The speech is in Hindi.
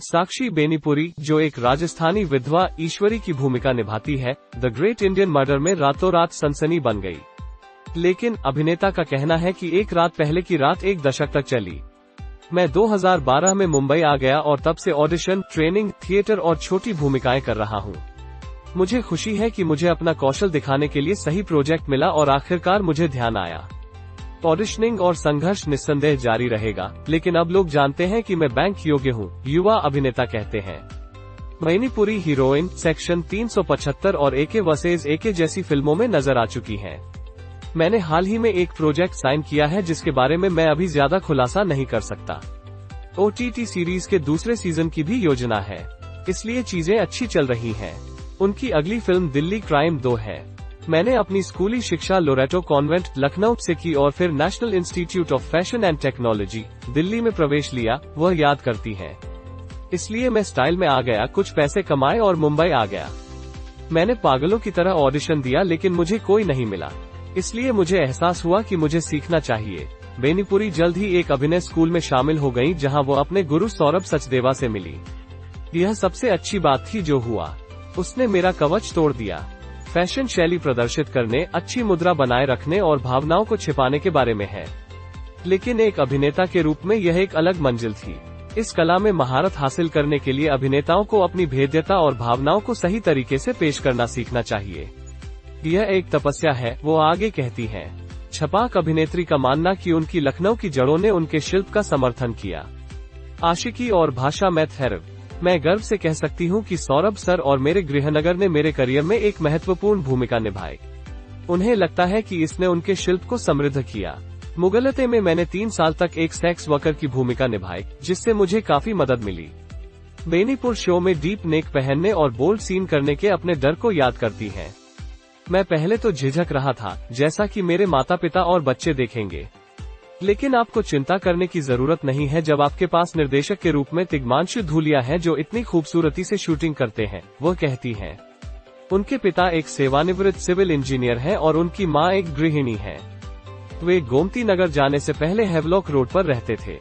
साक्षी बेनीपुरी, जो एक राजस्थानी विधवा ईश्वरी की भूमिका निभाती है, द ग्रेट इंडियन मर्डर में रातों रात सनसनी बन गई। लेकिन अभिनेता का कहना है कि एक रात पहले की रात एक दशक तक चली। मैं 2012 में मुंबई आ गया और तब से ऑडिशन, ट्रेनिंग, थिएटर और छोटी भूमिकाएं कर रहा हूं। मुझे खुशी है कि मुझे अपना कौशल दिखाने के लिए सही प्रोजेक्ट मिला और आखिरकार मुझे ध्यान आया। ऑडिशनिंग और संघर्ष निस्संदेह जारी रहेगा, लेकिन अब लोग जानते हैं कि मैं बैंक योग्य हूं, युवा अभिनेता कहते हैं। बेनीपुरी हीरोइन, सेक्शन 375 और एके वर्सेस एके जैसी फिल्मों में नजर आ चुकी हैं। मैंने हाल ही में एक प्रोजेक्ट साइन किया है जिसके बारे में मैं अभी ज्यादा खुलासा नहीं कर सकता। OTT सीरीज के दूसरे सीजन की भी योजना है, इसलिए चीजें अच्छी चल रही हैं। उनकी अगली फिल्म दिल्ली क्राइम 2 है। मैंने अपनी स्कूली शिक्षा लोरेटो कॉन्वेंट, लखनऊ से की और फिर national institute of fashion and technology, Delhi में प्रवेश लिया, वह याद करती हैं। इसलिए मैं स्टाइल में आ गया, कुछ पैसे कमाए और मुंबई आ गया। मैंने पागलों की तरह ऑडिशन दिया लेकिन मुझे कोई नहीं मिला, इसलिए मुझे एहसास हुआ कि मुझे सीखना चाहिए। बेनीपुरी जल्द ही एक अभिनय स्कूल में शामिल हो गयी, जहां वो अपने गुरु सौरभ सचदेवा से मिली। यह सबसे अच्छी बात थी जो हुआ। उसने मेरा कवच तोड़ दिया। फैशन शैली प्रदर्शित करने, अच्छी मुद्रा बनाए रखने और भावनाओं को छिपाने के बारे में है। लेकिन एक अभिनेता के रूप में यह एक अलग मंजिल थी। इस कला में महारत हासिल करने के लिए अभिनेताओं को अपनी भेद्यता और भावनाओं को सही तरीके से पेश करना सीखना चाहिए। यह एक तपस्या है, वो आगे कहती हैं। छपाक अभिनेत्री का मानना कि उनकी लखनऊ की जड़ों ने उनके शिल्प का समर्थन किया। आशिकी और भाषा में थेरव। मैं गर्व से कह सकती हूँ कि सौरभ सर और मेरे गृहनगर ने मेरे करियर में एक महत्वपूर्ण भूमिका निभाई। उन्हें लगता है कि इसने उनके शिल्प को समृद्ध किया। मुगलते में मैंने 3 साल तक एक सेक्स वर्कर की भूमिका निभाई, जिससे मुझे काफी मदद मिली। बेनीपुर शो में डीप नेक पहनने और बोल्ड सीन करने के अपने डर को याद करती हैं। मैं पहले तो झिझक रहा था, जैसा कि मेरे माता पिता और बच्चे देखेंगे। लेकिन आपको चिंता करने की जरूरत नहीं है जब आपके पास निर्देशक के रूप में तिग्मांशु धूलिया है जो इतनी खूबसूरती से शूटिंग करते हैं, वह कहती हैं। उनके पिता एक सेवानिवृत्त सिविल इंजीनियर हैं और उनकी मां एक गृहिणी है। वे गोमती नगर जाने से पहले हेवलॉक रोड पर रहते थे।